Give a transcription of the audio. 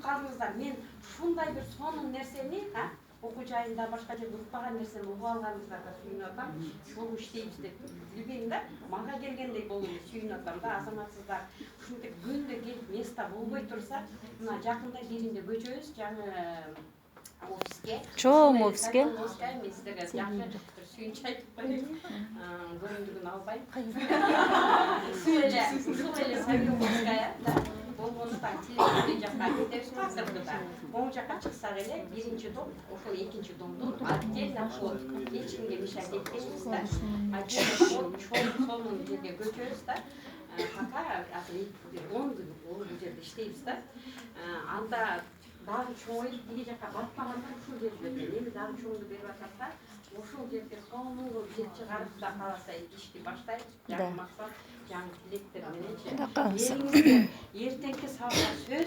біліп қалдыңыздар, мен шундай бір сонун нерсени окуу жайында башка жерде укпаган нерсени угуп алганыңыздарга сүйүнүп атам. Ошону иштейбиз деп билбейм да, мага келгендей болуп эле сүйүнүп атам да. Азаматсыздар ушинтип күндө келип место болбой турса, мына жакында биринде көчөбүз жаңы офиске. Чоң офиске. Мен сиздерге жакшы бир сүйүнч айтып коеюн. Көрүндүгүн албайм. Суу эле Савеловская болгону да телевизор жакка кетебиз азыркыда. Оң жакка чыксак эле биринчи дом, ошол экинчи домдун отдельно вход. Эч кимге мешать этпейбиз да. Отдельно вход сонун жерге көчөбүз да. Пока азыр 10 күн жерде иштейбиз да. Анда дагы чоңоюп тиги жакка батпаганда ушул жерде эми дагы чоңду берип атат да. Ошол жерде сонун жер чыгарып да кааласа ишти баштайбыз. Жаңы максат, жаңы тилектер мененчи. Элиңизге эртеңки сабакка сөз